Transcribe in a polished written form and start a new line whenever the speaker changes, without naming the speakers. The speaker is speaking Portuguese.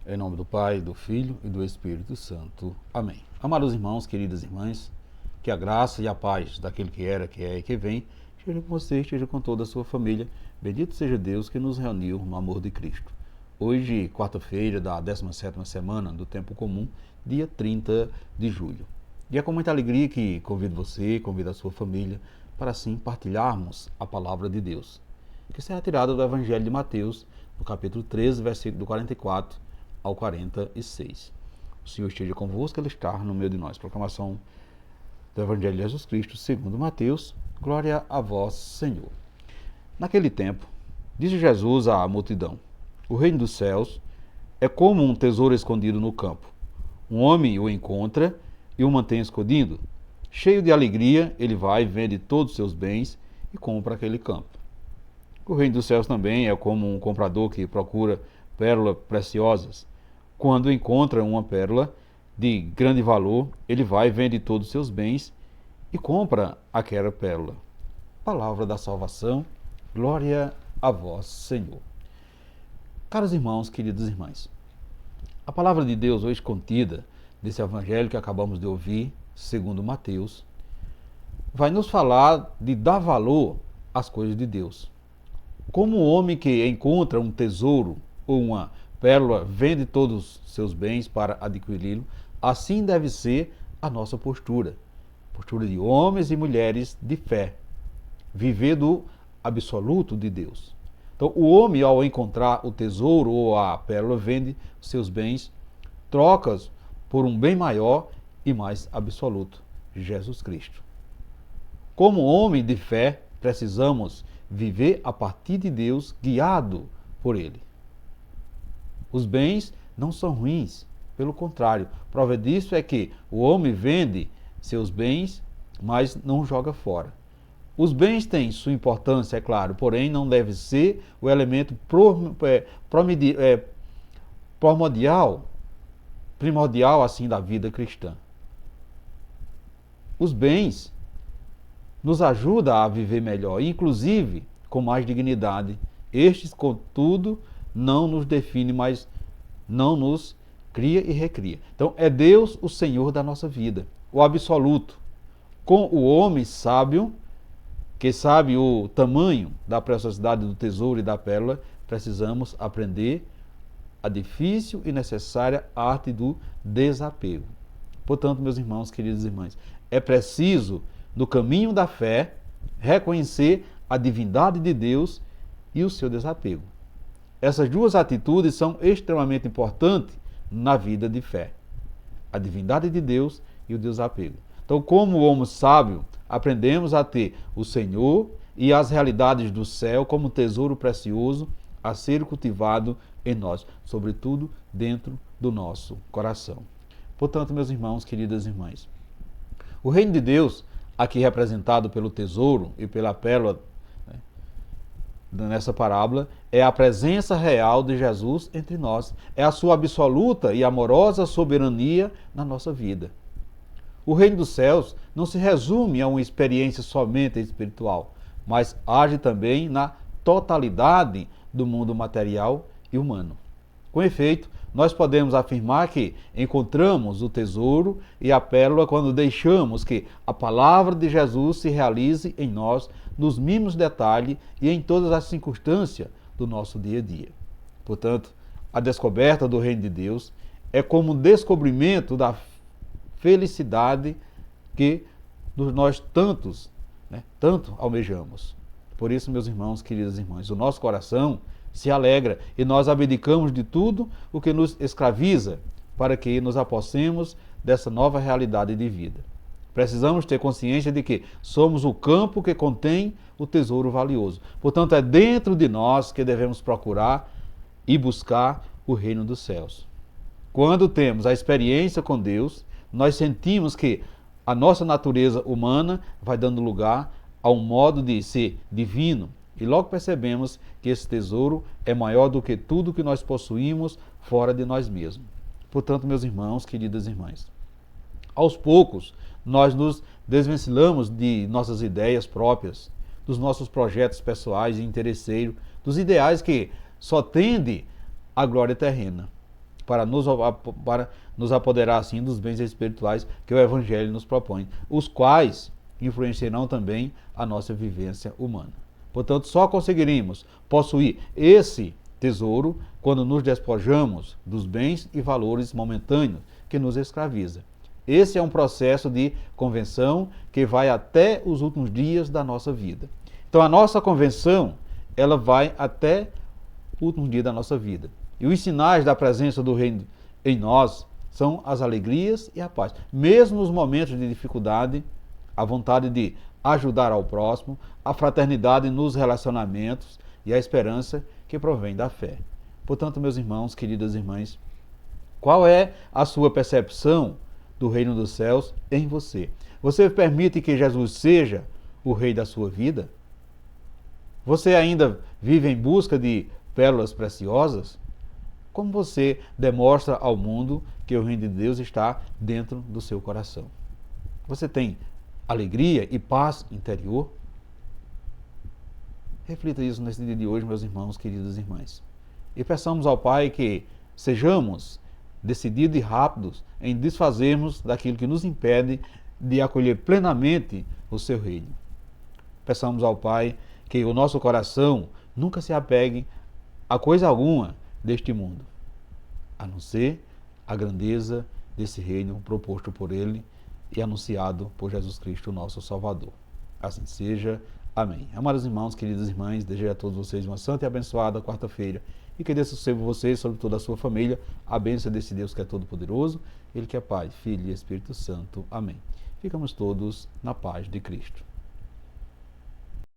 Em nome do Pai, do Filho e do Espírito Santo. Amém. Amados irmãos, queridas irmãs, que a graça e a paz daquele que era, que é e que vem, esteja com você, esteja com toda a sua família. Bendito seja Deus que nos reuniu no amor de Cristo. Hoje, quarta-feira da 17ª semana do Tempo Comum, dia 30 de julho. E é com muita alegria que convido você, convido a sua família, para assim partilharmos a palavra de Deus, que será tirada do Evangelho de Mateus, no capítulo 13, versículo do 44 ao 46. O Senhor esteja convosco, Ele está no meio de nós. Proclamação do Evangelho de Jesus Cristo, segundo Mateus. Glória a vós, Senhor. Naquele tempo, disse Jesus à multidão: o reino dos céus é como um tesouro escondido no campo. Um homem o encontra e o mantém escondido. Cheio de alegria, ele vai, vende todos os seus bens e compra aquele campo. O reino dos céus também é como um comprador que procura pérolas preciosas. Quando encontra uma pérola de grande valor, ele vai, vende todos os seus bens e compra aquela pérola. Palavra da salvação, glória a vós, Senhor. Caros irmãos, queridas irmãs, a palavra de Deus hoje contida nesse evangelho que acabamos de ouvir, segundo Mateus, vai nos falar de dar valor às coisas de Deus. Como o homem que encontra um tesouro ou uma pérola vende todos os seus bens para adquiri-lo, assim deve ser a nossa postura. Postura de homens e mulheres de fé. Viver do absoluto de Deus. Então, o homem, ao encontrar o tesouro ou a pérola, vende seus bens, trocas por um bem maior e mais absoluto, Jesus Cristo. Como homem de fé, precisamos viver a partir de Deus, guiado por Ele. Os bens não são ruins, pelo contrário. Prova disso é que o homem vende seus bens, mas não joga fora. Os bens têm sua importância, é claro, porém não deve ser o elemento primordial assim da vida cristã. Os bens nos ajudam a viver melhor, inclusive com mais dignidade. Estes, contudo, não nos define, mas não nos cria e recria. Então, é Deus o Senhor da nossa vida, o absoluto. Com o homem sábio, que sabe o tamanho da preciosidade do tesouro e da pérola, precisamos aprender a difícil e necessária arte do desapego. Portanto, meus irmãos, queridas irmãs, é preciso, no caminho da fé, reconhecer a divindade de Deus e o seu desapego. Essas duas atitudes são extremamente importantes na vida de fé. A divindade de Deus e o desapego. Então, como homem sábio, aprendemos a ter o Senhor e as realidades do céu como tesouro precioso a ser cultivado em nós, sobretudo dentro do nosso coração. Portanto, meus irmãos, queridas irmãs, o reino de Deus, aqui representado pelo tesouro e pela pérola, nessa parábola, é a presença real de Jesus entre nós, é a sua absoluta e amorosa soberania na nossa vida. O reino dos céus não se resume a uma experiência somente espiritual, mas age também na totalidade do mundo material e humano. Com efeito, nós podemos afirmar que encontramos o tesouro e a pérola quando deixamos que a palavra de Jesus se realize em nós nos mínimos detalhes e em todas as circunstâncias do nosso dia a dia. Portanto, a descoberta do reino de Deus é como um descobrimento da felicidade que nós tanto almejamos. Por isso, meus irmãos, queridas irmãs, o nosso coração se alegra e nós abdicamos de tudo o que nos escraviza para que nos apossemos dessa nova realidade de vida. Precisamos ter consciência de que somos o campo que contém o tesouro valioso. Portanto, é dentro de nós que devemos procurar e buscar o reino dos céus. Quando temos a experiência com Deus, nós sentimos que a nossa natureza humana vai dando lugar a um modo de ser divino. E logo percebemos que esse tesouro é maior do que tudo que nós possuímos fora de nós mesmos. Portanto, meus irmãos, queridas irmãs, aos poucos nós nos desvencilhamos de nossas ideias próprias, dos nossos projetos pessoais e interesseiros, dos ideais que só tendem à glória terrena. para nos apoderar assim dos bens espirituais que o Evangelho nos propõe, os quais influenciarão também a nossa vivência humana. Portanto, só conseguiremos possuir esse tesouro quando nos despojamos dos bens e valores momentâneos que nos escraviza. Esse é um processo de convenção que vai até os últimos dias da nossa vida. Então, a nossa convenção, ela vai até o último dia da nossa vida. E os sinais da presença do Reino em nós são as alegrias e a paz. Mesmo nos momentos de dificuldade, a vontade de ajudar ao próximo, a fraternidade nos relacionamentos e a esperança que provém da fé. Portanto, meus irmãos, queridas irmãs, qual é a sua percepção do reino dos céus em você? Você permite que Jesus seja o rei da sua vida? Você ainda vive em busca de pérolas preciosas? Como você demonstra ao mundo que o reino de Deus está dentro do seu coração? Você tem alegria e paz interior? Reflita isso nesse dia de hoje, meus irmãos, queridas irmãs. E peçamos ao Pai que sejamos decididos e rápidos em desfazermos daquilo que nos impede de acolher plenamente o seu reino. Peçamos ao Pai que o nosso coração nunca se apegue a coisa alguma deste mundo, a não ser a grandeza desse reino proposto por Ele e anunciado por Jesus Cristo, nosso Salvador. Assim seja. Amém. Amados irmãos, queridas irmãs, desejo a todos vocês uma santa e abençoada quarta-feira e que desça sobre vocês, sobre toda a sua família, a bênção desse Deus que é todo-poderoso, Ele que é Pai, Filho e Espírito Santo. Amém. Ficamos todos na paz de Cristo.